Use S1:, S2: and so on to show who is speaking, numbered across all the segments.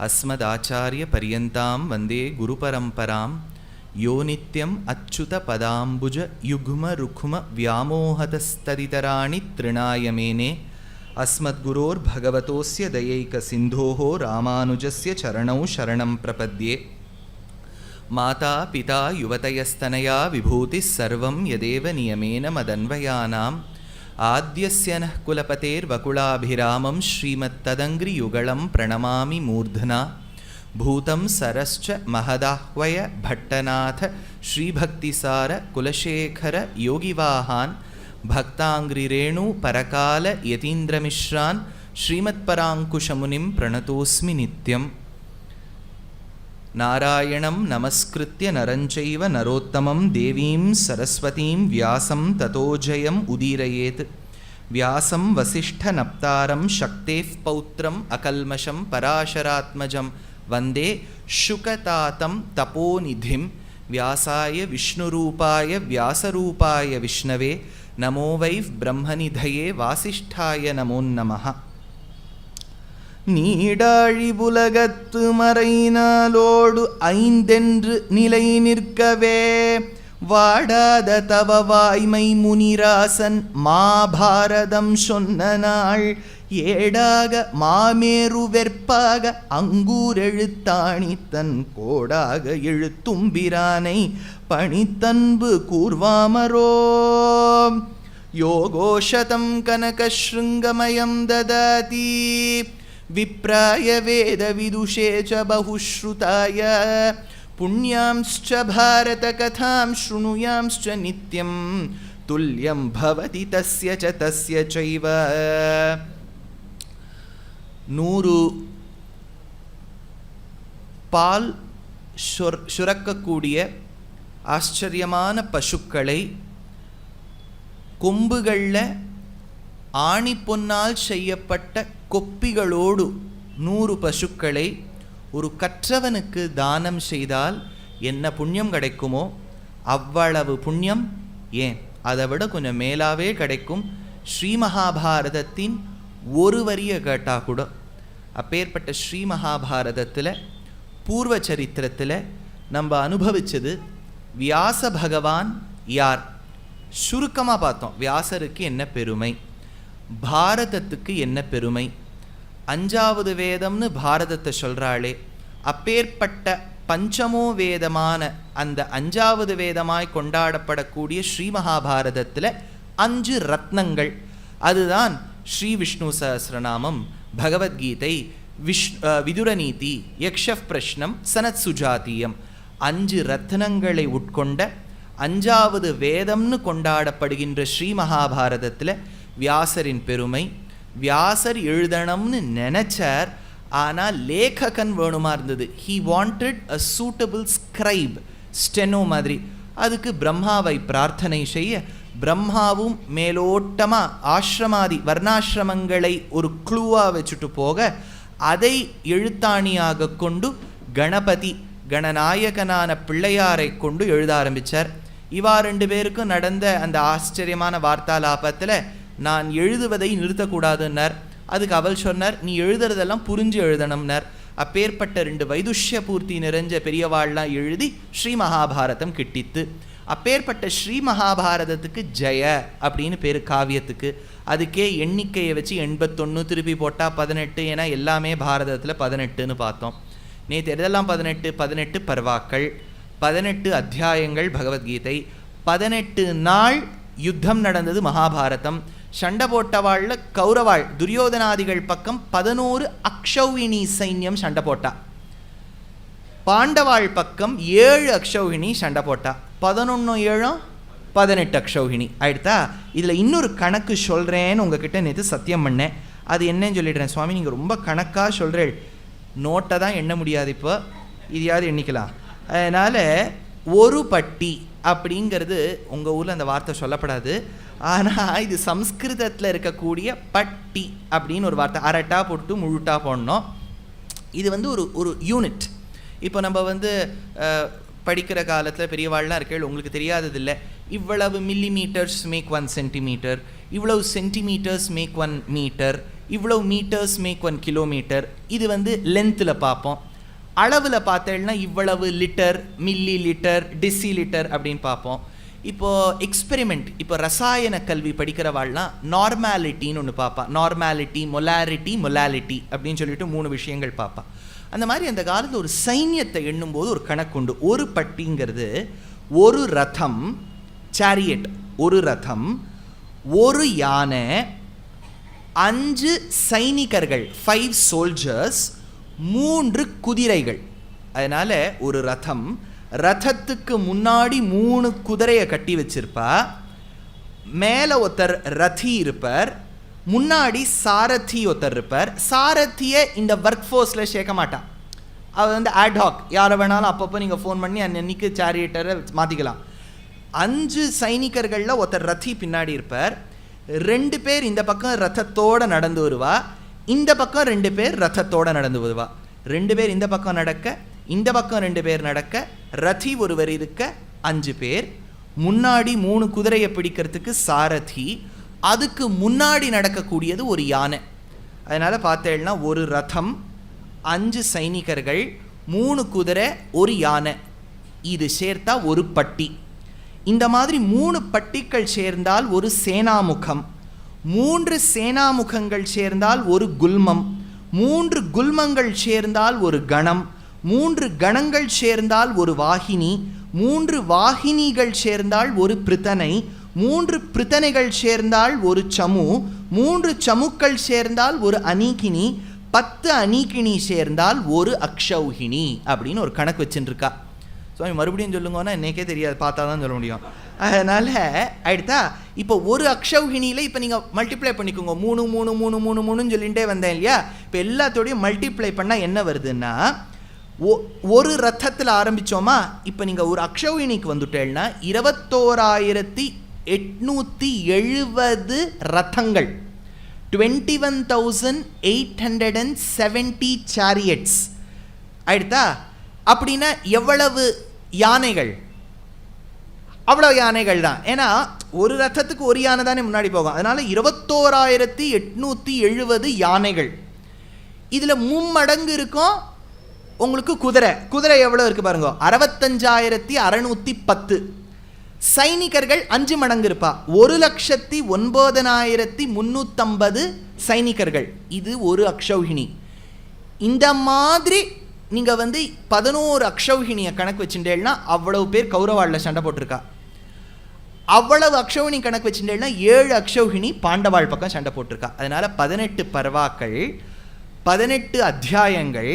S1: अस्मदाचार्यपर्यन्तां वन्दे गुरुपरम्परां यो नित्यम् अच्युतपदाम्बुजयुग्मरुक्मव्यामोहतस्तदितराणि तृणाय मेने अस्मद्गुरोर्भगवतोऽस्य दयैकसिन्धोः रामानुजस्य चरणौ शरणं प्रपद्ये। माता पिता युवतयस्तनया विभूतिः सर्वं यदेव नियमेन मदन्वयानाम् आद्यस्य नः कुलपतेर्वकुलाभिरामं श्रीमत्तदङ्घ्रियुगलं प्रणमामि मूर्धना। भूतं सरश्च महदाह्वय भट्टनाथ श्रीभक्तिसार कुलशेखर योगिवाहान् भक्ताङ्घ्रिरेणु परकाल यतीन्द्रमिश्रान् श्रीमत्पराङ्कुशमुनिं प्रणतोऽस्मि नित्यम्। नारायणं नमस्कृत्य नरं चैव नरोत्तमं देवीं सरस्वतीं व्यासं ततो जयम् उदीरयेत्। व्यासं वसिष्ठनप्तारं शक्तेः पौत्रम् अकल्मषं पराशरात्मजं वन्दे शुकतातं तपोनिधिं। व्यासाय विष्णुरूपाय व्यासरूपाय विष्णवे नमो वै ब्रह्मनिधये वासिष्ठाय नमो नमः। நீடாழி புலகத்து மறைநாளோடு ஐந்தென்று நிலை நிற்கவே வாடாத தவ வாய்மை முனிராசன் மாபாரதம் சொன்ன நாள் ஏடாக மாமேரு வெற்பாக அங்கூரெழுத்தாணி தன் கோடாக எழுத்தும்பிரானை பணித்தன்பு கூர்வாமரோ யோகோஷதம் கனகஸ்ருங்கமயம் ததாதி विप्राय वेदविदुषे च बहुश्रुताय पुण्यांश्च भारतकथां शृणुयांश्च नित्यं तुल्यं भवति तस्य च तस्य चैव। 100 பால் சுரக்கக்கூடிய ஆச்சரியமான பசுக்களை கொம்புகளில் ஆணி பொன்னால் செய்யப்பட்ட கொப்பிகளோடு 100 பசுக்களை ஒரு கற்றவனுக்கு தானம் செய்தால் என்ன புண்ணியம் கிடைக்குமோ அவ்வளவு புண்ணியம், ஏன் அதை விட கொஞ்சம் மேலாவே கிடைக்கும். ஸ்ரீ மகாபாரதத்தின் ஒரு வரியை கேட்டால் கூட அப்பேற்பட்ட ஸ்ரீ மகாபாரதத்தில் பூர்வ சரித்திரத்தில் நம்ம அனுபவித்தது வியாச பகவான் யார் சுருக்கமாக பார்த்தோம். வியாசருக்கு என்ன பெருமை, பாரதத்துக்கு என்ன பெருமை, 5வது வேதம்னு பாரதத்தை சொல்கிறாளே அப்பேற்பட்ட பஞ்சமோ வேதமான அந்த 5வது வேதமாய் கொண்டாடப்படக்கூடிய ஸ்ரீ மகாபாரதத்தில் 5 ரத்னங்கள். அதுதான் ஸ்ரீ விஷ்ணு சஹஸ்ரநாமம், பகவத்கீதை, விதுரநீதி, யக்ஷப் பிரஷ்னம், சனத் சுஜாத்தியம். 5 ரத்னங்களை உட்கொண்ட 5வது வேதம்னு கொண்டாடப்படுகின்ற ஸ்ரீ மகாபாரதத்தில் வியாசரின் பெருமை. வியாசர் எழுதணும்னு நினைச்சார், ஆனால் லேखकன் வேணுமா இருந்தது. He wanted a suitable scribe, steno மாதிரி. அதுக்கு பிரம்மாவை பிரார்த்தனை செய்ய பிரம்மாவும் மேலோட்டமாக ஆசிரமாதி வர்ணாசிரமங்களை ஒரு க்ளூவாக வச்சுட்டு போக அதை எழுத்தாணியாக கொண்டு கணபதி கணநாயகனான பிள்ளையாரை கொண்டு எழுத ஆரம்பித்தார். இவா 2 பேருக்கும் நடந்த அந்த ஆச்சரியமான வார்த்தாலாபத்தில் நான் எழுதுவதை நிறுத்தக்கூடாதுன்னார். அதுக்கு அவள் சொன்னார், நீ எழுதுறதெல்லாம் புரிஞ்சு எழுதணும்னார். அப்பேற்பட்ட 2 வைதுஷ்ய பூர்த்தி நிறைஞ்ச பெரியவாள்லாம் எழுதி ஸ்ரீ மகாபாரதம் கிட்டித்து. அப்பேற்பட்ட ஸ்ரீ மகாபாரதத்துக்கு ஜெய அப்படின்னு பேர் காவியத்துக்கு. அதுக்கே எண்ணிக்கையை வச்சு 81 திருப்பி போட்டால் 18, ஏன்னா எல்லாமே பாரதத்தில் 18ன்னு பார்த்தோம். நேற்று எதெல்லாம் 18 பர்வாக்கள், 18 அத்தியாயங்கள் பகவத்கீதை, 18 நாள் யுத்தம் நடந்தது மகாபாரதம். சண்டை போட்டவாளில் கௌரவாள் துரியோதனாதிகள் பக்கம் 11 அக்ஷௌகிணி சைன்யம் சண்டை போட்டா. பாண்டவாள் பக்கம் 7 அக்ஷௌகிணி சண்டை போட்டா. 11 7 18 அக்ஷௌகிணி ஆயிடுதா. இதில் இன்னொரு கணக்கு சொல்கிறேன்னு உங்ககிட்ட நேற்று சத்தியம் பண்ணேன். அது என்னன்னு சொல்லிடுறேன். சுவாமி நீங்கள் ரொம்ப கணக்காக சொல்கிறேன், நோட்டை தான் எண்ண முடியாது, இப்போ இதையாவது எண்ணிக்கலாம். அதனால் ஒரு பட்டி அப்படிங்கிறது உங்கள் ஊரில் அந்த வார்த்தை சொல்லப்படாது, ஆனால் இது சம்ஸ்கிருதத்தில் இருக்கக்கூடிய பட்டி அப்படின்னு ஒரு வார்த்தை. அரட்டா போட்டு முழுட்டா போடணும். இது வந்து ஒரு யூனிட். இப்போ நம்ம படிக்கிற காலத்தில் பெரியவாள்லாம் இருக்கேள், உங்களுக்கு தெரியாதது இல்லை, இவ்வளவு மில்லிமீட்டர்ஸ் மேக் 1 சென்டிமீட்டர், இவ்வளவு சென்டிமீட்டர்ஸ் மேக் 1 மீட்டர், இவ்வளோ மீட்டர்ஸ் மேக் 1 கிலோமீட்டர். இது வந்து லென்த்தில் பார்ப்போம். அளவில் பார்த்தேன்னா இவ்வளவு litre, milli litre, deci litre அப்படின்னு பார்ப்போம். இப்போது எக்ஸ்பெரிமெண்ட், இப்போ ரசாயன கல்வி படிக்கிறவாள்லாம் நார்மாலிட்டின்னு ஒன்று பார்ப்பா. நார்மாலிட்டி, மொலாலிட்டி அப்படின்னு சொல்லிட்டு 3 விஷயங்கள் பார்ப்பா. அந்த மாதிரி அந்த காலத்தில் ஒரு சைன்யத்தை எண்ணும்போது ஒரு கணக்கு உண்டு. ஒரு பட்டிங்கிறது ஒரு ரதம், சேரியட், ஒரு ரதம், ஒரு யானை, 5 சைனிகர்கள், 5 சோல்ஜர்ஸ், 3 குதிரைகள். அதனால் ஒரு ரதம், ரதத்துக்கு முன்னாடி 3 குதிரையை கட்டி வச்சிருப்பா, மேலே ஒருத்தர் ரதி இருப்பார், முன்னாடி சாரதி ஒருத்தர் இருப்பார். சாரதியை இந்த ஒர்க் ஃபோர்ஸில் சேர்க்க மாட்டான், அவர் வந்து ஆட்ஹாக், யாரை வேணாலும் அப்பப்போ நீங்கள் ஃபோன் பண்ணி அன்னைக்கு சேரியட்டரை மாற்றிக்கலாம். 5 சைனிகர்களில் ஒருத்தர் ரதி பின்னாடி இருப்பார், 2 பேர் இந்த பக்கம் ரதத்தோடு நடந்து வருவா, இந்த பக்கம் 2 பேர் ரதத்தோடு நடந்து வருவா. 2 பேர் இந்த பக்கம் நடக்க, இந்த பக்கம் 2 பேர் நடக்க, ரதி ஒருவர் இருக்க, 5 பேர். முன்னாடி 3 குதிரையை பிடிக்கிறதுக்கு சாரதி, அதுக்கு முன்னாடி நடக்கக்கூடியது ஒரு யானை. அதனால் பார்த்தேன்னா ஒரு ரதம், 5 சைனிகர்கள், 3 குதிரை, ஒரு யானை, இது சேர்த்தா ஒரு பட்டி. இந்த மாதிரி 3 பட்டிகள் சேர்ந்தால் ஒரு சேனாமுகம், 3 சேனாமுகங்கள் சேர்ந்தால் ஒரு குல்மம், 3 குல்மங்கள் சேர்ந்தால் ஒரு கணம், 3 கணங்கள் சேர்ந்தால் ஒரு வாகினி, 3 வாகினிகள் சேர்ந்தால் ஒரு பிரித்தனை, 3 பிரித்தனைகள் சேர்ந்தால் ஒரு சமு, 3 சமுக்கள் சேர்ந்தால் ஒரு அனீகினி, 10 அனீகினி சேர்ந்தால் ஒரு அக்ஷௌகினி அப்படின்னு ஒரு கணக்கு வச்சுருக்கா. ஸோ மறுபடியும் சொல்லுங்கன்னா என்னைக்கே தெரியாது, பார்த்தா தான் சொல்ல முடியும். அதனால் ஆயிடுதா. இப்போ ஒரு அக்ஷௌகினியில் இப்போ நீங்கள் மல்டிப்ளை பண்ணிக்கோங்க, 3 3 3 3 3ன்னு சொல்லிகிட்டே வந்தேன் இல்லையா. இப்போ எல்லாத்தோடையும் மல்டிப்ளை பண்ணால் என்ன வருதுன்னா, ஒரு ரத்தத்தில் ஆரம்பித்தோமா, இப்போ நீங்கள் ஒரு அக்ஷௌகினிக்கு வந்துட்டேன்னா 21,870 ரத்தங்கள், 21,870 சாரியட்ஸ் ஆயிடுதா. அப்படின்னா எவ்வளவு யானைகள்? அவ்வளோ யானைகள் தான். ஏன்னா ஒரு ரத்தத்துக்கு ஒரு யானை தானே முன்னாடி போகும். அதனால் 21,870 யானைகள். இதில் 3 மடங்கு இருக்கும் உங்களுக்கு குதிரை. குதிரை எவ்வளோ இருக்குது பாருங்க, 65,610. சைனிகர்கள் 5 மடங்கு இருப்பா, 1,09,350 சைனிகர்கள். இது ஒரு அக்ஷௌகினி. இந்த மாதிரி நீங்கள் வந்து 11 அக்ஷௌகினியை கணக்கு வச்சுட்டேன்னா அவ்வளவு பேர் கௌரவாளில் சண்டை போட்டிருக்கா. அவ்வளவு அக்ஷௌகினி கணக்கு வச்சுட்டேன்னா 7 அக்ஷௌகினி பாண்டவாள் பக்கம் சண்டை போட்டிருக்கா. அதனால் 18 பர்வாக்கள், 18 அத்தியாயங்கள்,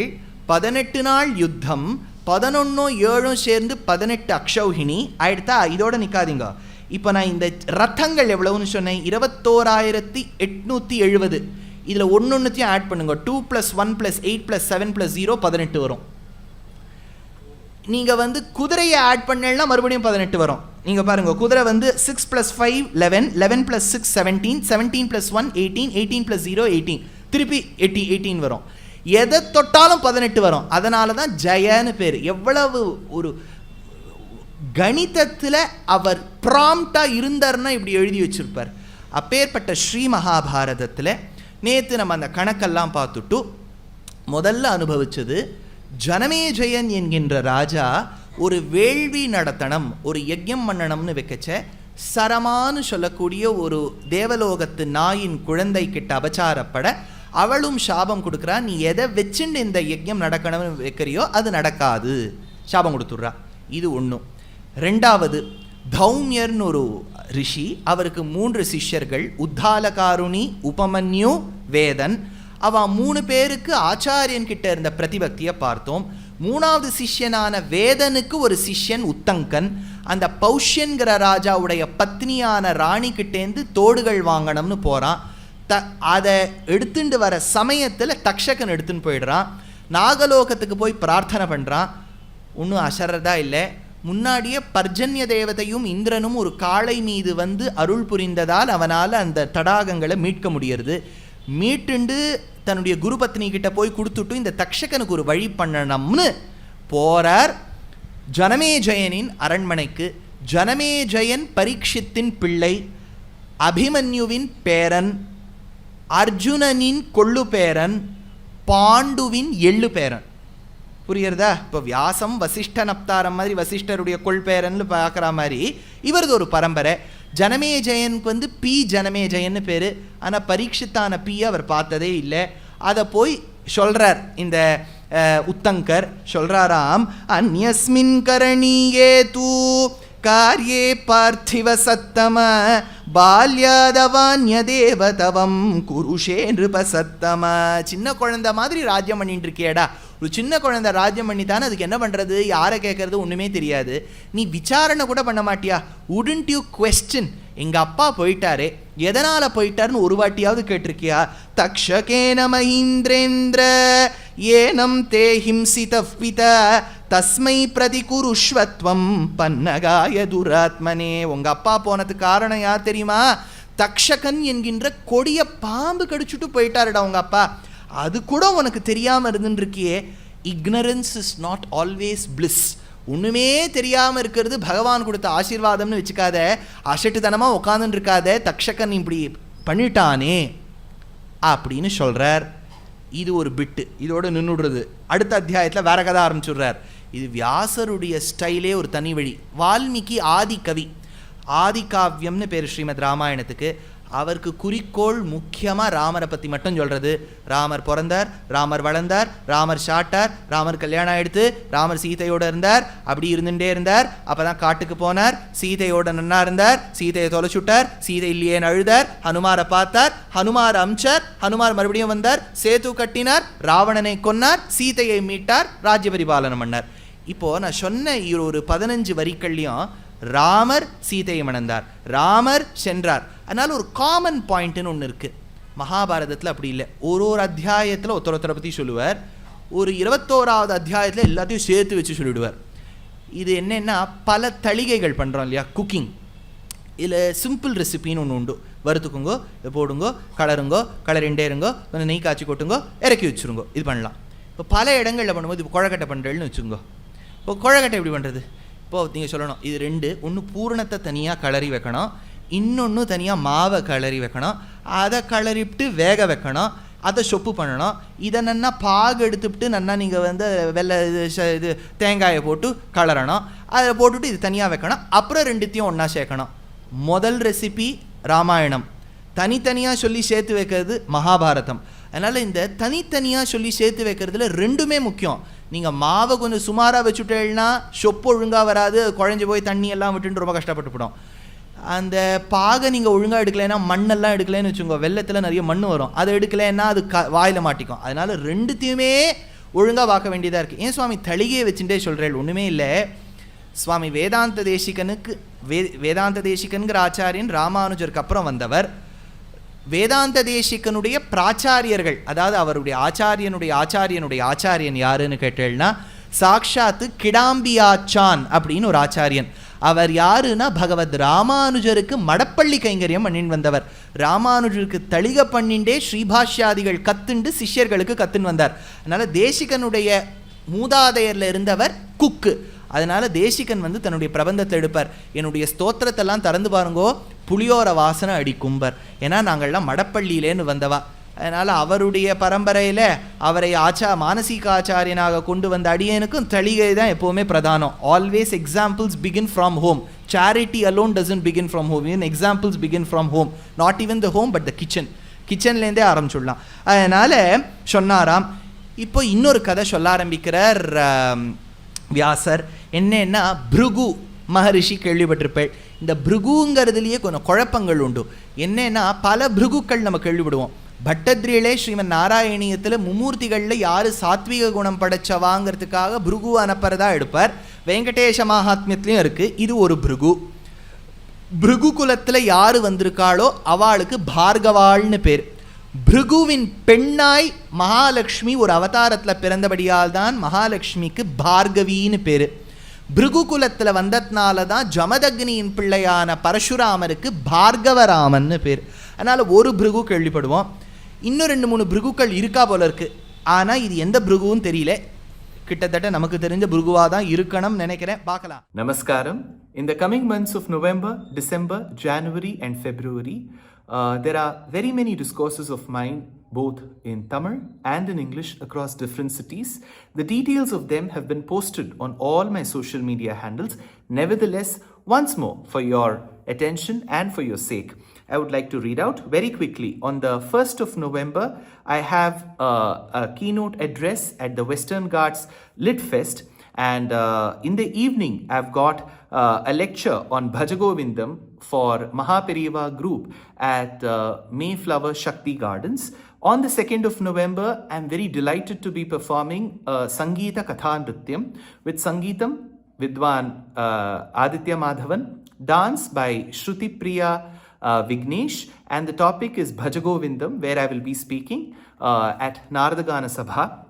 S1: 18 நாள் யுத்தம், 11 7 சேர்ந்து 18 அக்ஷௌகினி ஆயிடுத்தா. இதோட நிற்காதீங்க. இப்போ நான் இந்த ரத்தங்கள் எவ்வளவுன்னு சொன்னேன், 21,870. இதில் ஒன்னொன்னுத்தையும் ஆட் பண்ணுங்க. 2 + 1 + 8 + 7 + 0 18 வரும். நீங்கள் வந்து குதிரையை ஆட் பண்ணலன்னா மறுபடியும் 18 வரும். நீங்கள் பாருங்கள், குதிரை வந்து 6 + 5 11, 11 + 6 17, 17 + 1 18, 18 + 0 18, திருப்பி 18 வரும். எதை தொட்டாலும் 18 வரும். அதனால தான் ஜெயன்னு பேர். எவ்வளவு ஒரு கணிதத்தில் அவர் ப்ராம்ப்டாக இருந்தார்னா இப்படி எழுதி வச்சிருப்பார். அப்பேற்பட்ட ஸ்ரீ மகாபாரதத்தில் நேற்று நம்ம அந்த கணக்கெல்லாம் பார்த்துட்டு முதல்ல அனுபவிச்சது, ஜனமேஜயன் என்கின்ற ராஜா ஒரு வேள்வி நடத்தணும், ஒரு யஜ்யம் பண்ணணும்னு வைக்கச்ச, சரமானு சொல்லக்கூடிய ஒரு தேவலோகத்து நாயின் குழந்தை கிட்ட அபச்சாரப்பட அவளும் சாபம் கொடுக்குறா. நீ எதை வச்சுன்னு இந்த யஜ்யம் நடக்கணும்னு வைக்கிறியோ அது நடக்காது, சாபம் கொடுத்துட்றா. இது ஒன்றும். ரெண்டாவது, தௌமியர்னு ஒரு ரிஷி, அவருக்கு 3 சிஷ்யர்கள், உத்தாலகாருணி, உபமன்யு, வேதன். அவன் 3 பேருக்கு ஆச்சாரியன் கிட்ட இருந்த பிரதிபக்தியை பார்த்தோம். 3வது சிஷ்யனான வேதனுக்கு ஒரு சிஷ்யன் உத்தங்கன். அந்த பௌஷ்யன்கிற ராஜாவுடைய பத்னியான ராணி கிட்டேந்து தோடுகள் வாங்கணும்னு போகிறான். அதை எடுத்துட்டு வர சமயத்தில் தக்ஷகன் எடுத்துன்னு போயிடுறான். நாகலோகத்துக்கு போய் பிரார்த்தனை பண்ணுறான். ஒன்றும் அசரதா இல்லை. முன்னாடியே பர்ஜன்ய தேவதையும் இந்திரனும் ஒரு காளை மீது வந்து அருள் புரிந்ததால் அவனால் அந்த தடாகங்களை மீட்க முடியறது. மீட்டுண்டு தன்னுடைய குரு பத்னி கிட்ட போய் கொடுத்துட்டு இந்த தக்ஷகனுக்கு ஒரு வழி பண்ணணும்னு போறார் ஜனமேஜயனின் அரண்மனைக்கு. ஜனமேஜயன் பரீட்சித்தின் பிள்ளை, அபிமன்யுவின் பேரன். அர்ஜுனனின் கொள்ளு பேரன், பாண்டுவின் எள்ளு பேரன். புரியுறதா? இப்போ வியாசம் வசிஷ்ட நப்தாரம் மாதிரி வசிஷ்டருடைய கொள்பேரன்னு பார்க்குற மாதிரி இவரது ஒரு பரம்பரை. ஜனமேஜயனுக்கு பி ஜனமேஜயன்னு பேர். ஆனால் பரீட்சித்தான பி அவர் பார்த்ததே இல்லை. அதை போய் சொல்கிறார் இந்த உத்தங்கர். சொல்கிறாராம், அந்யஸ்மின் கரணியே தூ காரியே பார்த்திவ சத்தம பால்யாதவான்ய தேவதவம் குருஷே நிருபசத்தம. சின்ன குழந்தை மாதிரி ராஜ்யம் பண்ணிட்டு இருக்கியடா. ஒரு சின்ன குழந்தை ராஜ்யம் பண்ணித்தானே, அதுக்கு என்ன பண்ணுறது, யாரை கேட்கறது ஒன்றுமே தெரியாது. நீ விசாரணை கூட பண்ண மாட்டியா? Wouldn't you question? எங்கள் அப்பா போயிட்டாரே, எதனால் போயிட்டாருன்னு ஒரு வாட்டியாவது கேட்டிருக்கியா? தக்ஷகேன மஹீந்திரேந்திர ஏனம் தே ஹிம்சித பித தஸ்மை பிரதி குருஷ்வத்வம் பன்னகாய துராத்மனே. உங்கள் அப்பா போனதுக்கு காரணம் யார் தெரியுமா? தக்ஷகன் என்கின்ற கொடிய பாம்பு கடிச்சுட்டு போயிட்டாருடா உங்கள் அப்பா. அது கூட உனக்கு தெரியாமல் இருந்துருக்கியே. Ignorance is not always bliss. ஒன்றுமே தெரியாமல் இருக்கிறது பகவான் கொடுத்த ஆசீர்வாதம்னு வச்சுக்காத. அசட்டுத்தனமாக உட்காந்துட்டு இருக்காத. தக்ஷகன் இப்படி பண்ணிட்டானே அப்படின்னு சொல்கிறார். இது ஒரு பிட்டு, இதோடு நின்றுடுறது. அடுத்த அத்தியாயத்தில் வேற கதை ஆரம்பிச்சுடுறார். இது வியாசருடைய ஸ்டைலே ஒரு தனி வழி. வால்மீகி ஆதி கவி, ஆதி காவியம்னு பேர் ஸ்ரீமத் ராமாயணத்துக்கு. அவருக்கு குறிக்கோள் முக்கியமாக ராமரை பற்றி மட்டும் சொல்கிறது. ராமர் பிறந்தார், ராமர் வளர்ந்தார், ராமர் சாட்டார், ராமர் கல்யாணம் ஆகிடுத்து, ராமர் சீதையோடு இருந்தார், அப்படி இருந்துகிட்டே இருந்தார். அப்போ தான் காட்டுக்கு போனார், சீதையோட நன்னா இருந்தார், சீதையை தொலைச்சுட்டார், சீதை இல்லையேன்னு அழுதார், ஹனுமாரை பார்த்தார், ஹனுமார் அம்சார், ஹனுமார் மறுபடியும் வந்தார், சேது கட்டினார், ராவணனை கொன்னார், சீதையை மீட்டார், ராஜ்ய பரிபாலனம் பண்ணார். இப்போது நான் சொன்ன ஒரு 15 வரிகள்லையும் ராமர் சீதையை மணந்தார், ராமர் சென்றார். அதனால் ஒரு காமன் பாயிண்ட்டுன்னு ஒன்று இருக்குது. மகாபாரதத்தில் அப்படி இல்லை. ஒரு அத்தியாயத்தில் ஒருத்தரை பற்றி சொல்லுவார், ஒரு 21வது அத்தியாயத்தில் எல்லாத்தையும் சேர்த்து வச்சு சொல்லிவிடுவார். இது என்னென்னா, பல தளிகைகள் பண்ணுறோம் இல்லையா, குக்கிங். இதில் சிம்பிள் ரெசிபின்னு ஒன்று உண்டு. வறுத்துக்குங்கோ, இதை போடுங்கோ, கலருங்கோ, கலரிண்டே இருங்கோ, கொஞ்சம் நெய் காய்ச்சி கொட்டுங்கோ, இறக்கி வச்சுருங்கோ. இது பண்ணலாம். இப்போ பல இடங்களில் பண்ணும்போது, இப்போ குழக்கட்டை பண்ணுறேன்னு வச்சுக்கோங்க. இப்போ குழக்கட்டை எப்படி பண்ணுறது? இப்போது நீங்கள் சொல்லணும், இது 2, ஒன்று பூரணத்தை தனியாக கிளறி வைக்கணும், இன்னொன்று தனியாக மாவை கிளறி வைக்கணும், அதை கிளறிவிட்டு வேக வைக்கணும், அதை சொப்பு பண்ணணும். இதை நன்னா பாகு எடுத்துவிட்டு நன்னா நீங்கள் வெள்ளை இது தேங்காயை போட்டு கலரணும், அதை போட்டுவிட்டு இது தனியாக வைக்கணும். அப்புறம் 2த்தையும் ஒன்றா சேர்க்கணும். முதல் ரெசிபி ராமாயணம், தனித்தனியாக சொல்லி சேர்த்து வைக்கிறது மகாபாரதம். அதனால் இந்த தனித்தனியாக சொல்லி சேர்த்து வைக்கிறதுல 2மே முக்கியம். நீங்கள் மாவை கொஞ்சம் சுமாராக வச்சுட்டேன்னா சொப்பு ஒழுங்காக வராது, குழஞ்சி போய் தண்ணி எல்லாம் விட்டுன்னு ரொம்ப கஷ்டப்பட்டுவிடும். அந்த பாகை நீங்கள் ஒழுங்காக எடுக்கலைன்னா, மண்ணெல்லாம் எடுக்கலைன்னு வச்சுக்கோங்க, வெள்ளத்தில் நிறைய மண் வரும், அதை எடுக்கலைன்னா அது வாயில் மாட்டிக்கும். அதனால் 2த்தையுமே ஒழுங்காக பார்க்க வேண்டியதாக இருக்குது. ஏன் சுவாமி தளிகையை வச்சுட்டே சொல்கிறேன்? ஒன்றுமே இல்லை. சுவாமி வேதாந்த தேசிகனுக்கு வேதாந்த தேசிகனுங்கிற ஆச்சாரியன் ராமானுஜருக்கு அப்புறம் வந்தவர். வேதாந்த தேசிகனுடைய பிராச்சாரியர்கள், அதாவது அவருடைய ஆச்சாரியனுடைய ஆச்சாரியன் யாருன்னு கேட்டேன்னா, சாக்ஷாத்து கிடாம்பியாச்சான் அப்படின்னு ஒரு ஆச்சாரியன். அவர் யாருன்னா, பகவத் ராமானுஜருக்கு மடப்பள்ளி கைங்கரியம் பண்ணின்னு வந்தவர். ராமானுஜருக்கு தளிகை பண்ணிண்டே ஸ்ரீபாஷ்யாதிகள் கத்துண்டு சிஷ்யர்களுக்கு கத்துன்னு வந்தார். அதனால் தேசிகனுடைய மூதாதையரில் இருந்தவர் குக்கு. அதனால் தேசிகன் தன்னுடைய பிரபந்தத்தை எடுப்பார், என்னுடைய ஸ்தோத்திரத்தெல்லாம் திறந்து பாருங்கோ, புளியோர வாசனை அடிக்கும்பர். ஏன்னா நாங்கள்லாம் மடப்பள்ளியிலேன்னு வந்தவா. அதனால் அவருடைய பரம்பரையில் அவரை மானசீக ஆச்சாரியனாக கொண்டு வந்த அடியனுக்கும் தளிகை தான் எப்போவுமே பிரதானம். Always examples begin from home. Charity alone doesn't begin from home, even examples begin from home. Not even the home but the kitchen. கிச்சன்லேருந்தே ஆரம்பிச்சுடலாம். அதனால் சொன்னாராம். இப்போ இன்னொரு கதை சொல்ல ஆரம்பிக்கிறார் வியாசர். என்னன்னா, பிருகு மகரிஷி கேள்விப்பட்டிருப்பேள். இந்த பிருகுங்கிறதுலேயே கொஞ்சம் குழப்பங்கள் உண்டு. என்னன்னா, பல பிருகுக்கள் நம்ம கேள்விப்படுவோம். பட்டத்ரியிலே ஸ்ரீமன் நாராயணியத்தில் மும்மூர்த்திகளில் யார் சாத்விக குணம் படைச்சவாங்கிறதுக்காக பிருகு அனுப்புறதா எடுப்பார். வெங்கடேஷ மகாத்மியத்துலேயும் இருக்குது. இது ஒரு பிருகு. பிருகு குலத்தில் யார் வந்திருக்காளோ அவளுக்கு பார்கவாள்னு பேர். பிருகுவின் பெண்ணாய் மகாலட்சுமி ஒரு அவதாரத்தில் பிறந்தபடியால் தான் மகாலட்சுமிக்கு பார்கவின்னு பேர். பிருகு குலத்தில் வந்ததுனால தான் ஜமதக்னியின் பிள்ளையான பரசுராமருக்கு பார்கவராமன்னு பேர். அதனால் ஒரு பிருகு கேள்விப்படுவோம். இன்னும் 2-3 பிருகுக்கள் இருக்கா போல இருக்குது. ஆனால் இது எந்த பிருகுன்னு தெரியல. கிட்டத்தட்ட நமக்கு தெரிஞ்ச பிருகுவாக தான் இருக்கணும் நினைக்கிறேன். பார்க்கலாம்.
S2: நமஸ்காரம். In the coming months of November, December, January and February, There are very many discourses of mine both in Tamil and in English across different cities. The details of them have been posted on all my social media handles. Nevertheless, once more, for your attention and for your sake, I would like to read out very quickly. On the 1st of November, I have a keynote address at the Western Ghats Lit Fest. And in the evening, I've got a lecture on Bhajagovindam for Mahaperiva group at Mayflower Shakti Gardens. On the 2nd of November, I'm very delighted to be performing Sangeeta Katha Nrityam with Sangeetam Vidwan Aditya Madhavan, dance by Shruti Priya Vignesh, and the topic is Bhajagovindam, where I will be speaking at Naradagana Sabha.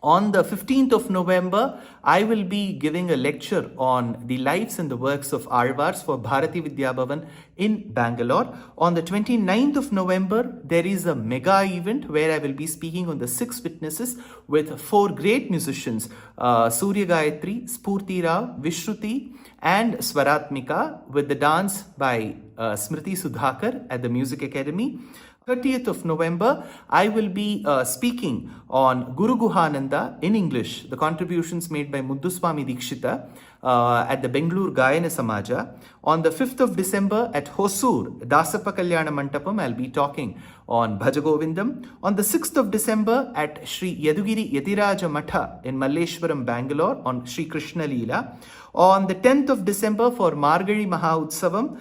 S2: On the 15th of November, I will be giving a lecture on the lives and the works of Alvars for Bharati Vidya Bhavan in Bangalore. On the 29th of November, there is a mega event where I will be speaking on the 6 witnesses with 4 great musicians, Surya Gayatri, Spurti Rao, Vishruti and Swaratmika, with the dance by Smriti Sudhakar at the Music Academy. 30th of November, I will be speaking on Guru Guhananda in English, the contributions made by Mudduswami Dikshita at the Bengaluru Gayana Samaja. On the 5th of December at Hosur, Dasappa Kalyana Mantapam, I'll be talking on Bhajagovindam. On the 6th of December at Sri Yadugiri Yatiraja Matha in Malleshwaram, Bangalore on Sri Krishna Leela. On the 10th of December for Margari Maha Utsavam,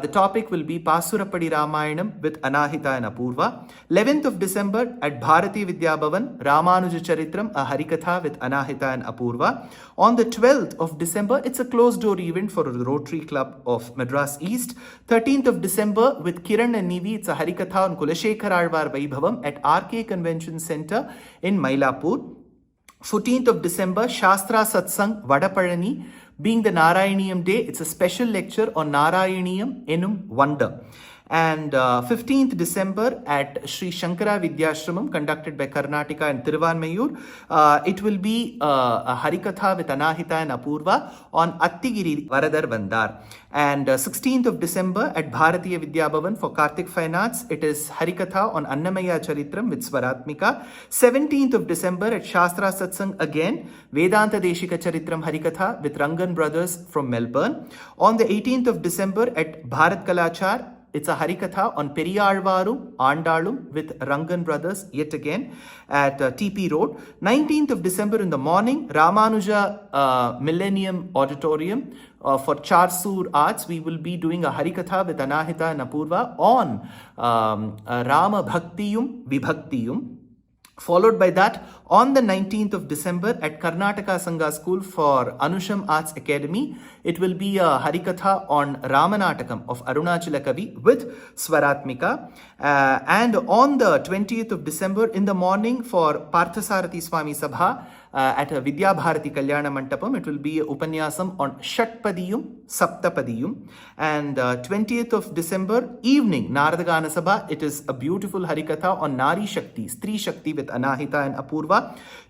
S2: the topic will be Pasurapadi Ramayanam with Anahita and Apurva. 11th of December at Bharati Vidya Bhavan, Ramanuja Charitram, a Harikatha with Anahita and Apurva. On the 12th of December, it's a closed door event for the Rotary Club of Madras East. 13th of December with Kiran and Nivi, it's a Harikatha on Kulashekar Alvar Vaibhavam at RK Convention Center in Mylapore. 14th of December, Shastra Satsang Vadapalani. Being the Narayaniyam day, it's a special lecture on Narayaniyam Enum Wonder. And 15th December at Sri Shankara Vidyashramam, conducted by Karnataka and Thiruvanmayur, it will be a Harikatha with Anahita and Apurva on Attigiri Varadar Vandar. And 16th of December at Bharatiya Vidya Bhavan for Karthik Fine Arts, it is Harikatha on Annamaya Charitram with Swaratmika. 17th of December at Shastra Satsang again, Vedanta Deshika Charitram Harikatha with Rangan Brothers from Melbourne. On the 18th of December at Bharat Kalachar, it's a Harikatha on Periyalvarum, Andalum with Rangan Brothers yet again at TP Road. 19th of December in the morning, Ramanuja Millennium Auditorium for Charsur Arts. We will be doing a Harikatha with Anahita and Apurva on Rama Bhaktiyum Vibhaktiyum. Followed by that, on the 19th of December at Karnataka Sangha School for Anusham Arts Academy, it will be a Harikatha on Ramanatakam of Arunachala Kavi with Swaratmika. And on the 20th of December in the morning for Parthasarathi Swami Sabha at Vidya Bharati Kalyana Mantapam, it will be Upanyasam on Shatpadiyum, Saptapadiyum. And 20th of December evening, Naradagana Sabha, it is a beautiful Harikatha on Nari Shakti, Stri Shakti with Anahita and Apurva.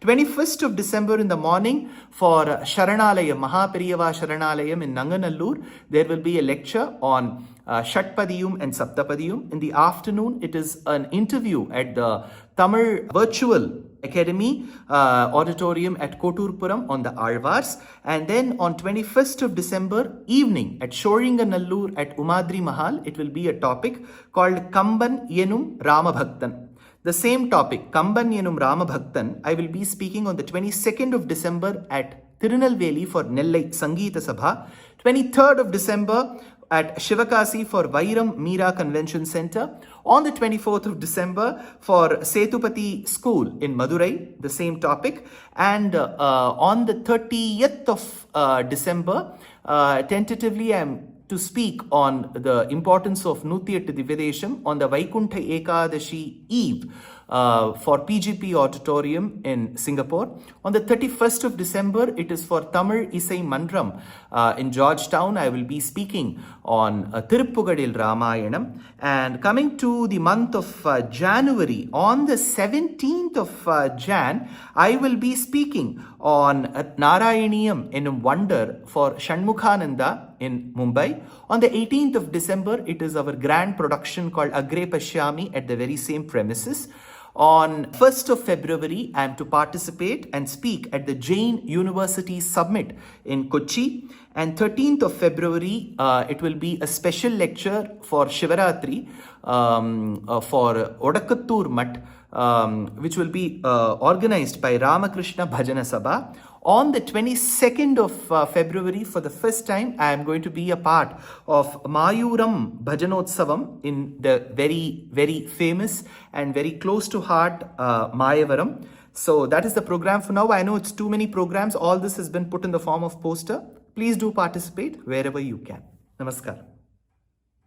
S2: 21st of December in the morning for Sharanalayam, Mahaperiyava Sharanalayam in Nanganallur, there will be a lecture on Shatpadiyum and Saptapadiyum. In the afternoon, it is an interview at the Tamil Virtual Academy Auditorium at Koturpuram on the Alvars. And then on 21st of December evening at Shoringanallur at Umadri Mahal, it will be a topic called Kamban Yenum Ramabhaktan. The same topic, Kamban Yenum Ramabhaktan, I will be speaking on the 22nd of December at Tirunelveli for Nellai Sangeeta Sabha. 23rd of December at Shivakasi for Vairam Meera Convention Center. On the 24th of December for Setupati School in Madurai, the same topic. And on the 30th of December, tentatively I am to speak on the importance of Nutyattu Divyadesham on the Vaikuntha Ekadashi Eve for PGP Auditorium in Singapore. On the 31st of December, it is for Tamil Isai Mandram in Georgetown. I will be speaking on Tiruppugadil Ramayanam. And coming to the month of January, on the 17th of Jan, I will be speaking on Narayaniyam Enum Wonder for Shanmukhananda in Mumbai. On the 18th of December, it is our grand production called Agre Pashyami at the very same premises. On 1st of February, I am to participate and speak at the Jain University Summit in Kochi. And 13th of February, it will be a special lecture for Shivaratri for Odakattur Mutt, which will be organized by Ramakrishna Bhajana Sabha. On the 22nd of February, for the first time, I am going to be a part of Mayuram Bhajanotsavam in the very, very famous and very close to heart Mayavaram. So that is the program for now. I know it's too many programs. All this has been put in the form of poster. Please do participate wherever you can. Namaskar.